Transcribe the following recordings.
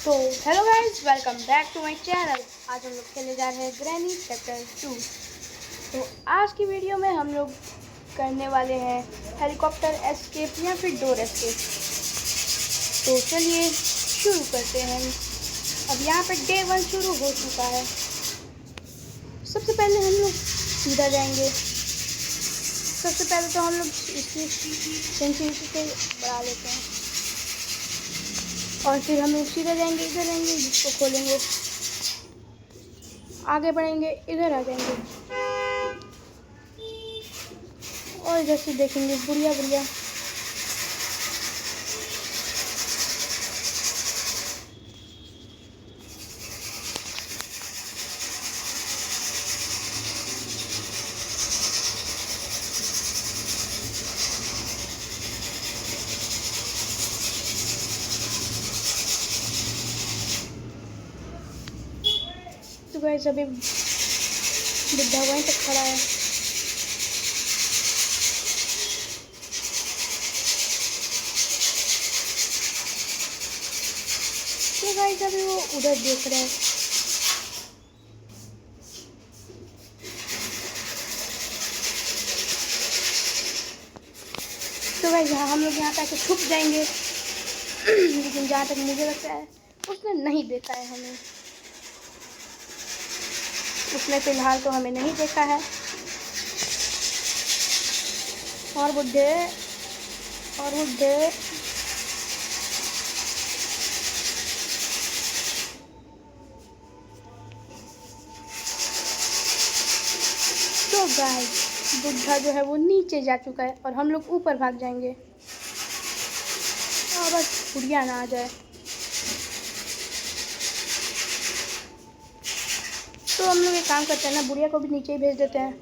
तो hello guys, welcome back to my channel. आज हम लोग खेलने जा रहे हैं ग्रैनी चैप्टर 2। तो आज की वीडियो में हम लोग करने वाले हैं हेलीकॉप्टर एस्केप या फिर डोर एस्केप। तो चलिए शुरू करते हैं। अब यहाँ पे डे 1 शुरू हो चुका है। सबसे पहले हम लोग सीधा जाएंगे। सबसे पहले तो हम लोग इसकी सेंसिटिविटी से बढ़ा लेते हैं और फिर हम लोग सीधे जाएंगे, इधर जाएंगे, जिसको खोलेंगे, आगे बढ़ेंगे, इधर आ जाएंगे और इधर से देखेंगे बुढ़िया बुढ़िया। तो गाइस अभी बुढ़ा वहीं तक खड़ा है। तो गाइस अभी वो उधर देख रहे हैं। तो गाइस हम लोग यहाँ पे आके छुप जाएंगे। लेकिन जहाँ तक मुझे लगता है उसने नहीं देखा है हमें। उसने फिलहाल तो हमें नहीं देखा है। और बुड्ढे तो गाइस बुड्ढा जो है वो नीचे जा चुका है और हम लोग ऊपर भाग जाएंगे। और बस बुढ़िया ना आ जाए। तो हम लोग एक काम करते हैं ना, बुढ़िया को भी नीचे ही भेज देते हैं।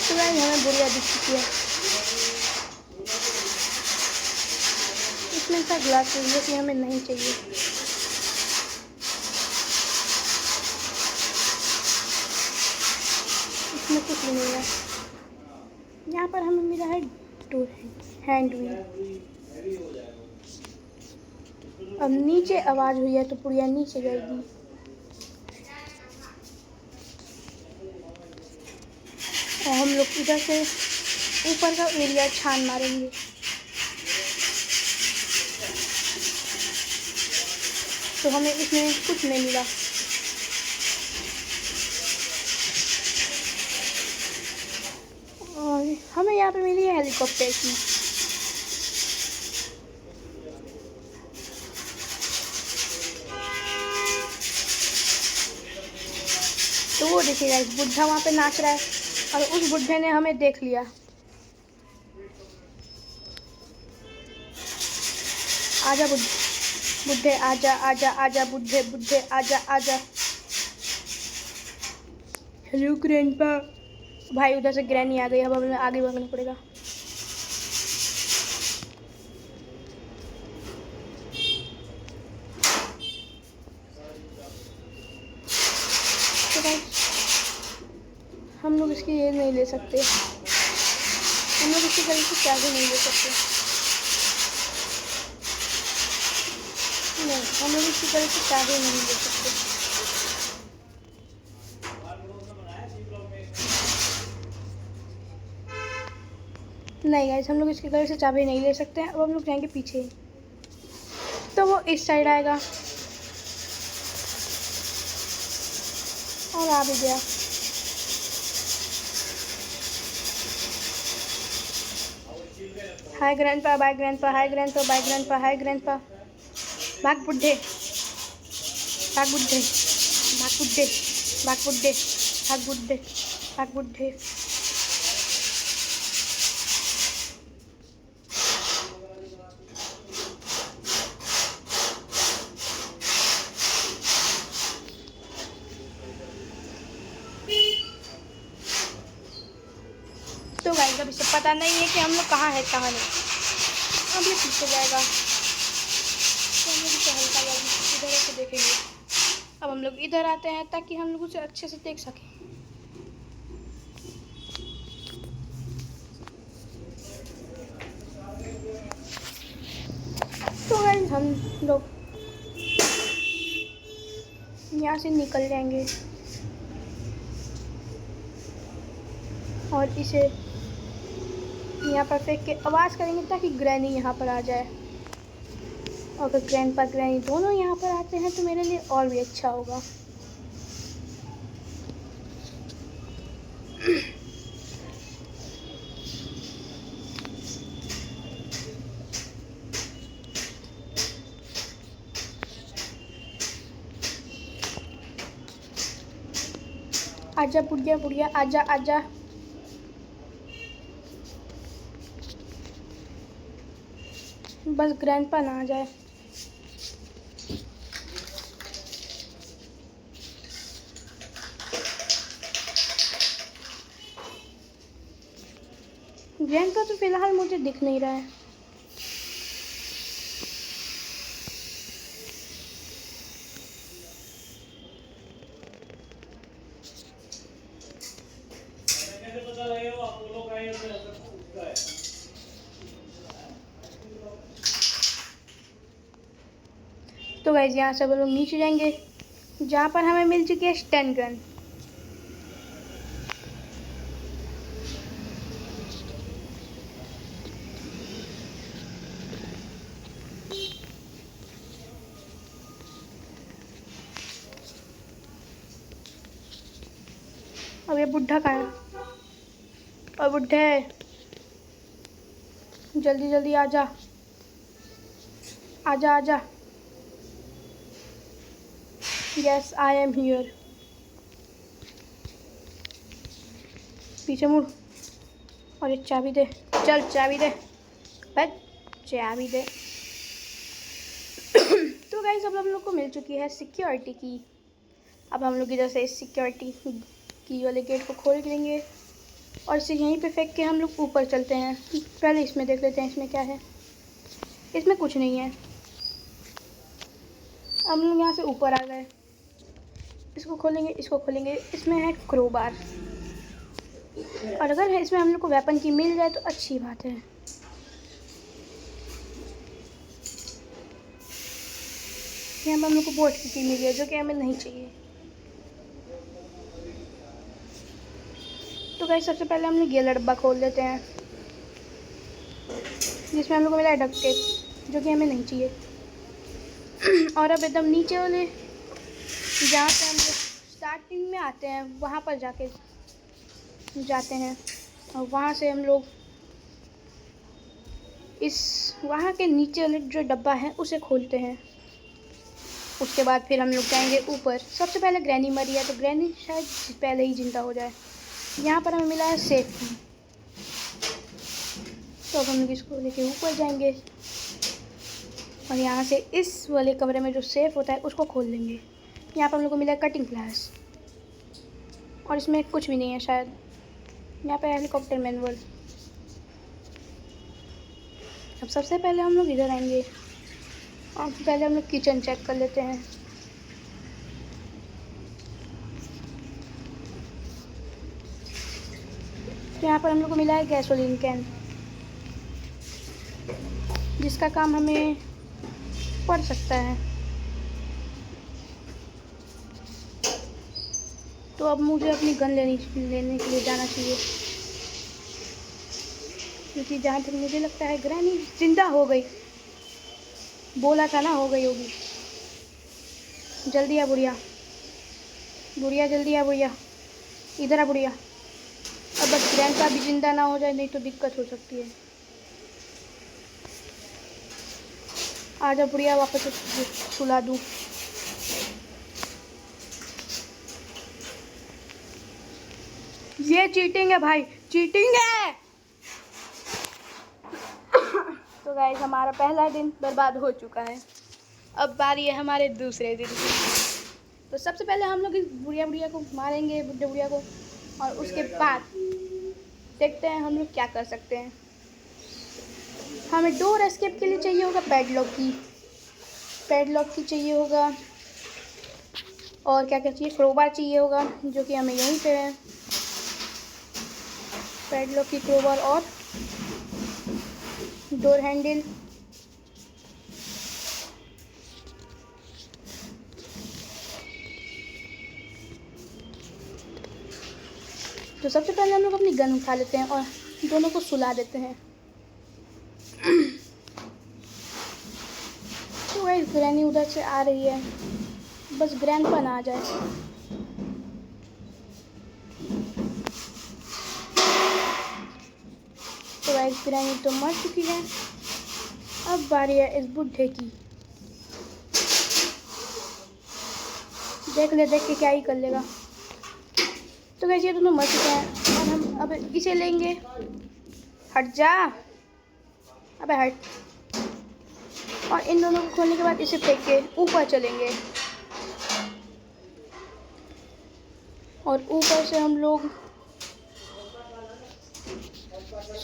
तो गाइस हमें बुढ़िया दिख चुकी है। इसमें का ग्लास है कि हमें नहीं चाहिए। इसमें कुछ नहीं है। यहाँ पर हमें मिला है हैंड व्हील। अब नीचे आवाज़ हुई है तो बुढ़िया नीचे जाएगी। और हम लोग इधर से ऊपर का एरिया छान मारेंगे। तो हमें इसमें कुछ नहीं मिला। और हमें यहाँ पे मिली है हेलीकॉप्टर की। तो वो देखिएगा इस बुढ़ा वहाँ पे नाच रहा है और उस बुढ़े ने हमें देख लिया। आजा बुढ़े आजा आजा आजा बुढ़े आजा आजा। Hello grandpa. भाई उधर से ग्रैनी आ गई। अब हमें आगे भागना पड़ेगा। तो भाई हम लोग इसकी ये नहीं ले सकते। हम लोग इसकी गलती से चाबी नहीं ले सकते। नहीं, हम लोग इसकी गलती से चाबी नहीं ले सकते। नहीं गाइस, हम लोग इसके घर से चाबी नहीं ले सकते हैं। अब हम लोग जाएंगे पीछे। तो वो इस साइड आएगा और आ भी गया। हाय ग्रैंडपा, बाय ग्रैंडपा, हाय ग्रैंडपा, बाय ग्रैंडपा, हाय ग्रैंडपा। भाग बुड्ढे, भाग बुड्ढे, भाग बुड्ढे, भाग बुड्ढे, भाग बुड्ढे, भाग बुड्ढे। तो गाइस अब इसे पता नहीं है कि हम लोग कहाँ है कहाँ नहीं। अब ये पीछे जाएगा तो हम लोग इसे हल्का इधर से देखेंगे। अब हम लोग इधर आते हैं ताकि हम लोग उसे अच्छे से देख सकें। हम लोग यहाँ से निकल जाएंगे और इसे यहाँ पर फेंक के आवाज़ करेंगे ताकि ग्रैनी यहाँ पर आ जाए। और अगर ग्रैंडपा ग्रैनी दोनों यहाँ पर आते हैं तो मेरे लिए और भी अच्छा होगा। आजा बुढ़िया बुढ़िया, आजा आजा। बस ग्रैंडपा ना आ जाए। ग्रैंडपा तो फिलहाल मुझे दिख नहीं रहा है। तो गाइस यहाँ से हम लोग नीचे जाएंगे जहाँ पर हमें मिल चुकी है स्टन गन। अब ये बुढ़ा कहाँ है? और बुढ़े जल्दी जल्दी आजा आजा आजा। Yes I am here. पीछे मुड़ और एक चाबी दे। चल चाबी दे, बस चाबी दे। तो गाइस अब हम लोग को मिल चुकी है सिक्योरिटी की। अब हम लोग इधर से इस सिक्योरिटी की वाले गेट को खोल देंगे और इसे यहीं पे फेंक के हम लोग ऊपर चलते हैं। पहले इसमें देख लेते हैं इसमें क्या है। इसमें कुछ नहीं है। हम लोग यहाँ से ऊपर आ गए। इसको खोलेंगे, इसको खोलेंगे। इसमें है क्रोबार और अगर है इसमें हम लोग को वेपन की मिल जाए तो अच्छी बात है। यहाँ पर हम लोग को बोट की मिली है जो कि हमें नहीं चाहिए। तो गाइस सबसे पहले हम लोग ये डब्बा खोल देते हैं जिसमें हम लोग को मिला है डक्ट टेप जो कि हमें नहीं चाहिए। और अब एकदम नीचे वाले जहाँ से हम लोग स्टार्टिंग में आते हैं वहाँ पर जाके जाते हैं और वहाँ से हम लोग इस वहाँ के नीचे वाले जो डब्बा है उसे खोलते हैं। उसके बाद फिर हम लोग जाएंगे ऊपर। सबसे पहले ग्रैनी मरी है तो ग्रैनी शायद पहले ही जिंदा हो जाए। यहाँ पर हमें मिला है सेफ की। तो अब हम लोग इसको लेके ऊपर जाएंगे और यहाँ से इस वाले कमरे में जो सेफ होता है उसको खोल लेंगे। यहाँ पर हम लोग को मिला है कटिंग प्लास और इसमें कुछ भी नहीं है शायद। यहाँ पे हेलीकॉप्टर मैनुअल। अब सबसे पहले हम लोग इधर आएंगे और पहले हम लोग किचन चेक कर लेते हैं। तो यहाँ पर हम लोग को मिला है गैसोलीन कैन जिसका काम हमें पड़ सकता है। तो अब मुझे अपनी गन लेने के लिए जाना चाहिए क्योंकि जहाँ तक मुझे लगता है ग्रैनी जिंदा हो गई। बोला था ना हो गई होगी। जल्दी आ बुढ़िया, बुढ़िया जल्दी आ बुढ़िया, इधर आ बुढ़िया। अब बस ग्रैंडपा भी जिंदा ना हो जाए नहीं तो दिक्कत हो सकती है। आजा बुढ़िया वापस सुला दूँ। ये चीटिंग है भाई, चीटिंग है। तो गाइस हमारा पहला दिन बर्बाद हो चुका है। अब बारी है हमारे दूसरे दिन की। तो सबसे पहले हम लोग इस बुढ़िया को मारेंगे, बुढ़े बुढ़िया को, और उसके बाद देखते हैं हम लोग क्या कर सकते हैं। हमें डोर एस्केप के लिए चाहिए होगा पैडलॉक की चाहिए होगा और क्या क्या चाहिए, क्रोबार चाहिए होगा जो कि हमें यहीं पे है। पैडलॉक की, क्रोबार और डोर हैंडल। तो सबसे पहले हम लोग अपनी गन उठा लेते हैं और दोनों को सुला देते हैं। तो गाइस ग्रैनी उधर से आ रही है, बस ग्रैंडपा ना आ जाए। तो गाइस ग्रैनी तो मर चुकी है, अब बारी है इस बुढ़े की। देख के क्या ही कर लेगा। तो गाइस ये दोनों मर चुके हैं और हम अब इसे लेंगे। हट जा, अबे हट। और इन दोनों को खोलने के बाद इसे फेंक के ऊपर चलेंगे और ऊपर से हम लोग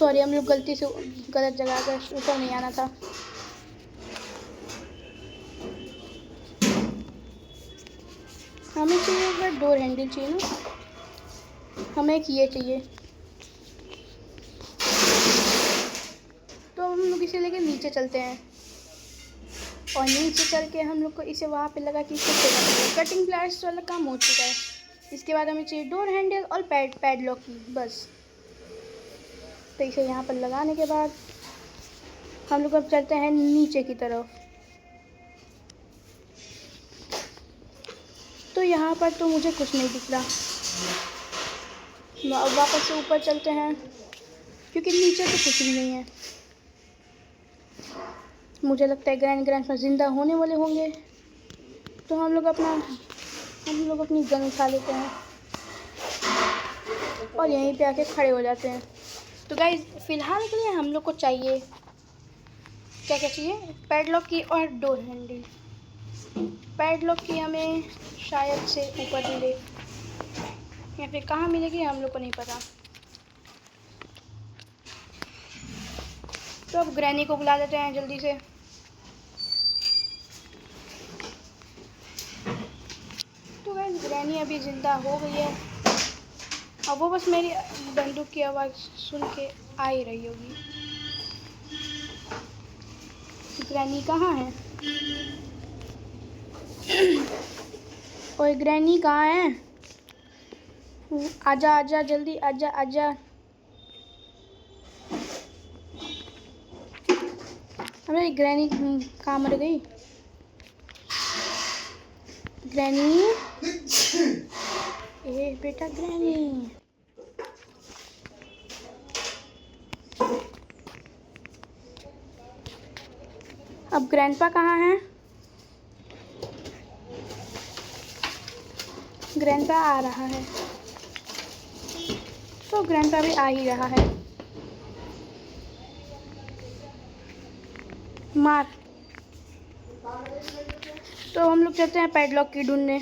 हम लोग गलती से गलत जगह पर, ऊपर नहीं आना था। हमें चाहिए एक बार डोर हैंडल चाहिए ना, हमें एक ये चाहिए। तो हम लोग इसे लेके नीचे चलते हैं और नीचे चल के हम लोग को इसे वहाँ पे लगा कि इसे कटिंग प्लायर्स वाला काम हो चुका है। इसके बाद हमें चाहिए डोर हैंडल और पैडलॉक की, बस। तो इसे यहाँ पर लगाने के बाद हम लोग अब चलते हैं नीचे की तरफ। तो यहाँ पर तो मुझे कुछ नहीं दिख रहा। अब वापस से ऊपर चलते हैं क्योंकि नीचे तो कुछ भी नहीं है। मुझे लगता है ग्रैंडपा ज़िंदा होने वाले होंगे, तो हम लोग अपनी गन उठा लेते हैं और यहीं पे आके खड़े हो जाते हैं। तो गाइस फ़िलहाल के लिए हम लोग को चाहिए क्या चाहिए, पैडलॉक की और डोर हैंडल। पैडलॉक की हमें शायद से ऊपर मिले या फिर कहाँ मिलेगी हम लोग को नहीं पता। तो अब ग्रैनी को बुला देते हैं जल्दी से। तो गाइस ग्रैनी अभी ज़िंदा हो गई है और वो बस मेरी बंदूक की आवाज़ सुन के आ ही रही होगी। ग्रैनी कहाँ है? ओए ग्रैनी कहाँ है? आजा आजा, जल्दी आजा आजा। अरे ग्रैनी कहाँ मर गई? ग्रैनी, ए बेटा ग्रैनी। अब ग्रैंडपा कहाँ है? ग्रैंडपा आ रहा है, तो ग्रैंडपा भी आ ही रहा है। मार। तो हम लोग चलते हैं पैडलॉक की ढूंढने,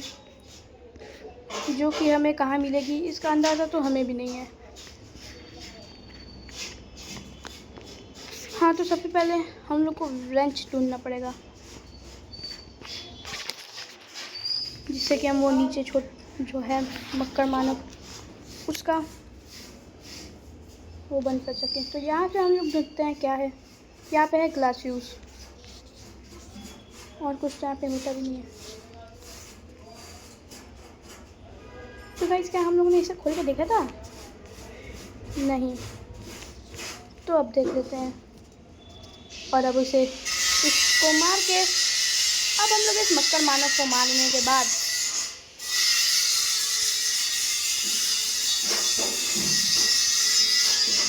जो कि हमें कहाँ मिलेगी इसका अंदाज़ा तो हमें भी नहीं है। हाँ, तो सबसे पहले हम लोग को रेंच ढूंढना पड़ेगा, जिससे कि हम वो नीचे जो है मक्कर मानव उसका वो बंद कर सकें। तो यहाँ पे हम लोग देखते हैं क्या है। यहाँ पे है ग्लास फ्यूज़ और कुछ यहाँ पे मीटर भी नहीं है। तो गाइस क्या हम लोगों ने इसे खोल के देखा था? नहीं। तो अब देख लेते हैं और अब इसको मार के अब हम लोग इस मक्कर मानव को मारने के बाद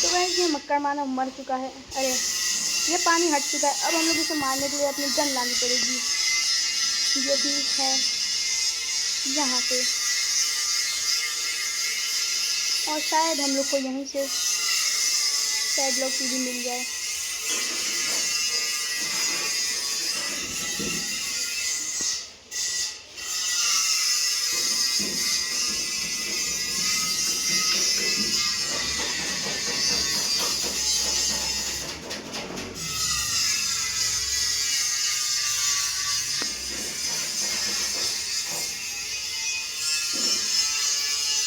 तो गाइस ये मक्कर मानव मर चुका है। अरे ये पानी हट चुका है। अब हम लोग इसे मारने के लिए अपनी गन लानी पड़ेगी, जो भी है यहाँ पे, और शायद हम लोग को यहीं से पैडलॉक की भी मिल जाए।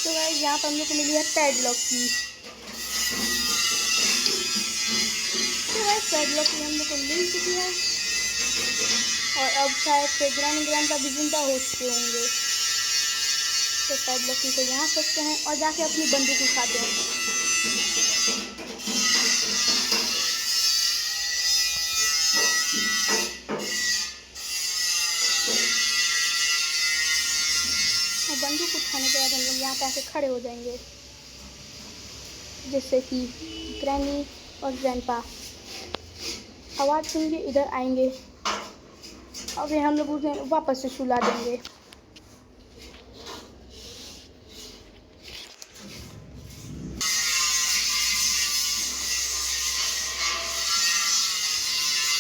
तो गाइस यहाँ पर हम लोग को मिली है पैडलॉक की। तो गाइस पैडलॉक की हम लोग को मिल चुकी है और अब शायद से ग्रैंडपा भी जिंदा हो चुके होंगे। तो शायद लकी को यहाँ फेंकते हैं और जाके अपनी बंदूक उठाते हैं। और बंदूक उठाने के बाद हम लोग यहाँ पे आके खड़े हो जाएंगे, जिससे कि ग्रैनी और ग्रैंडपा आवाज़ सुन के इधर आएंगे और फिर हम लोग उन्हें वापस से सुला देंगे।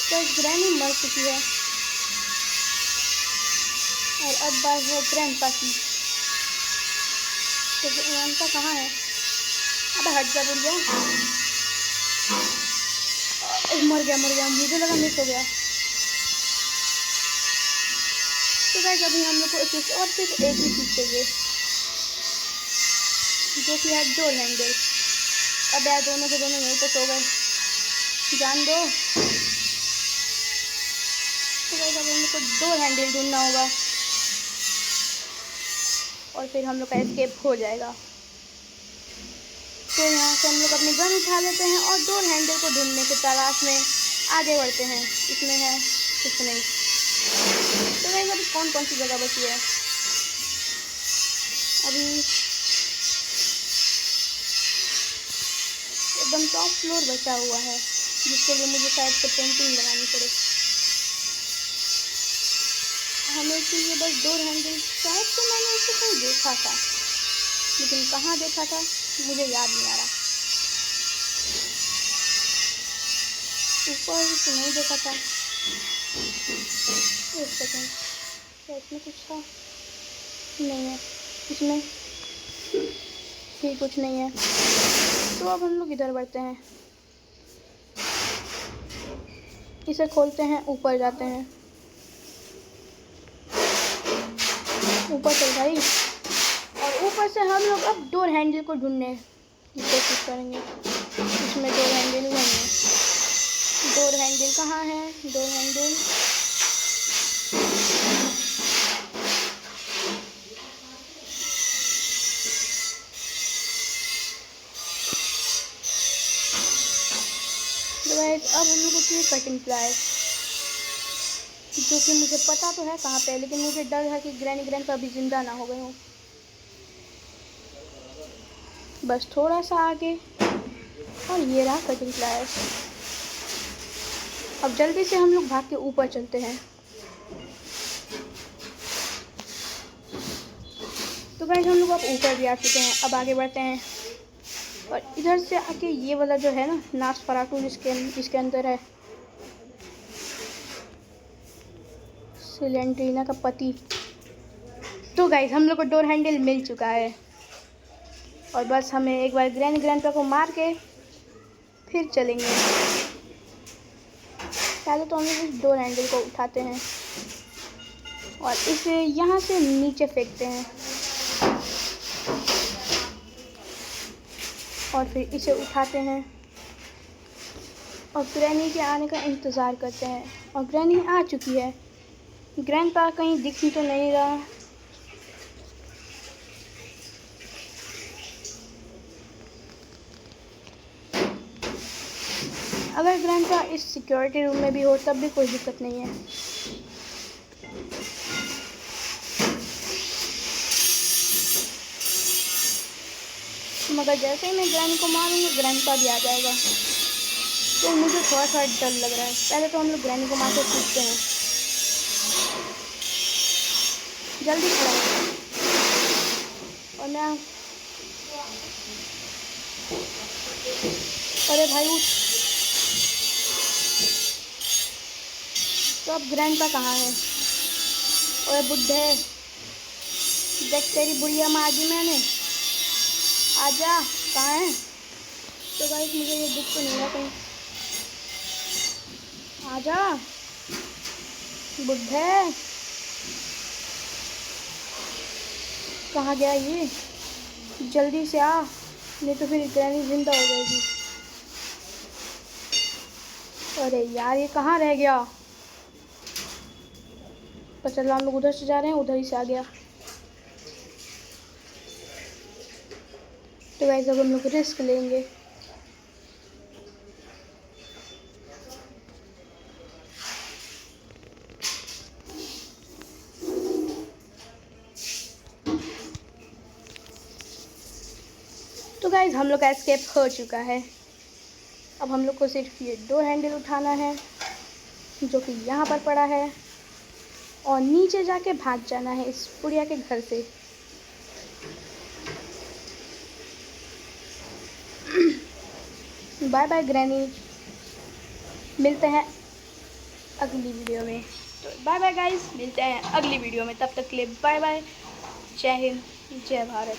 तो ग्रैनी मर चुकी है और अब बात है ग्रैंडपा की। तो ग्रैंडपा कहाँ है? अबे हट जा बुढ़िया। मर गया मुझे लगा मिस हो गया। तो गाइस अभी हम लोग को और सिर्फ एक ही चीज़ चाहिए, जो कि है डोर हैंडल। अब यार दोनों के दोनों यहीं पे सो गए, जान दो। तो गाइस अब हम लोग को डोर हैंडल ढूंढना होगा और फिर हम लोग का एस्केप हो जाएगा। तो यहाँ से हम लोग अपनी गन उठा लेते हैं और डोर हैंडल को ढूंढने की तलाश में आगे बढ़ते हैं। इसमें है कुछ नहीं। तो गाइस अभी कौन कौन सी जगह बची है? अभी एकदम टॉप फ्लोर बचा हुआ है, जिसके लिए मुझे शायद से पेंटिंग लगानी पड़े। हमें चाहिए बस डोर हैंडल। शायद से मैंने इसे कहीं देखा था, लेकिन कहाँ देखा था मुझे याद नहीं आ रहा। ऊपर तो नहीं देखा था। एक सेकेंड, क्या इसमें कुछ था? नहीं है इसमें भी कुछ नहीं है। तो अब हम लोग इधर बढ़ते हैं, इसे खोलते हैं, ऊपर जाते हैं। ऊपर चल भाई। और ऊपर से हम लोग अब डोर हैंडल को ढूंढने की कोशिश करेंगे। इसमें डोर हैंडल नहीं है। डोर हैंडल कहाँ है? डोर हैंडल तो गाइस अब हम लोग को चाहिए कटिंग प्लायर्स, जो कि मुझे पता तो है कहाँ पे है, लेकिन मुझे डर है कि ग्रैनी ग्रैंडपा अभी जिंदा ना हो गए हों। बस थोड़ा सा आगे और ये रहा कटिंग प्लायर्स। अब जल्दी से हम लोग भाग के ऊपर चलते हैं। तो गाइस हम लोग अब ऊपर भी आ चुके हैं। अब आगे बढ़ते हैं और इधर से आके ये वाला जो है ना नासफराटू, जिसके अंदर है सिलेंड्रीना का पति। तो गाइस हम लोग को डोर हैंडल मिल चुका है और बस हमें एक बार ग्रैनी ग्रैंडपा को मार के फिर चलेंगे। पहले तो हम लोग इस डोर हैंडल को उठाते हैं और इसे यहाँ से नीचे फेंकते हैं और फिर इसे उठाते हैं और ग्रैनी के आने का इंतज़ार करते हैं। और ग्रैनी आ चुकी है। ग्रैंडपा कहीं दिख तो नहीं रहा। अगर ग्रैंडपा इस सिक्योरिटी रूम में भी हो तब भी कोई दिक्कत नहीं है। मगर जैसे ही मैं ग्रैनी को मारूंगा ग्रैंडपा भी आ जाएगा, तो मुझे थोड़ा सा डर लग रहा है। पहले तो हम लोग ग्रैनी को मार के पूछते हैं। जल्दी खड़ा हो और मैं अरे भाई उठ। तो अब ग्रैंडपा कहाँ है? ओए बुड्ढे, देख तेरी बुढ़िया मार दी मैंने। आजा, कहाँ है? तो गाइस मुझे ये दिख तो नहीं रहा कहीं। आजा बुड्ढे, कहाँ गया ये? जल्दी से आ, नहीं तो फिर ग्रैनी जिंदा हो जाएगी। अरे यार ये कहाँ रह गया? तो चलो हम लोग उधर से जा रहे हैं, उधर ही से आ गया। तो गाइस अब हम लोग रिस्क लेंगे। तो गाइस हम लोग का एस्केप हो चुका है। अब हम लोग को सिर्फ ये डोर हैंडल उठाना है जो कि यहाँ पर पड़ा है और नीचे जाके भाग जाना है इस बुढ़िया के घर से। बाय बाय ग्रैनी, मिलते हैं अगली वीडियो में। तो बाय बाय गाइस, मिलते हैं अगली वीडियो में। तब तक के लिए बाय बाय, जय हिंद, जय भारत।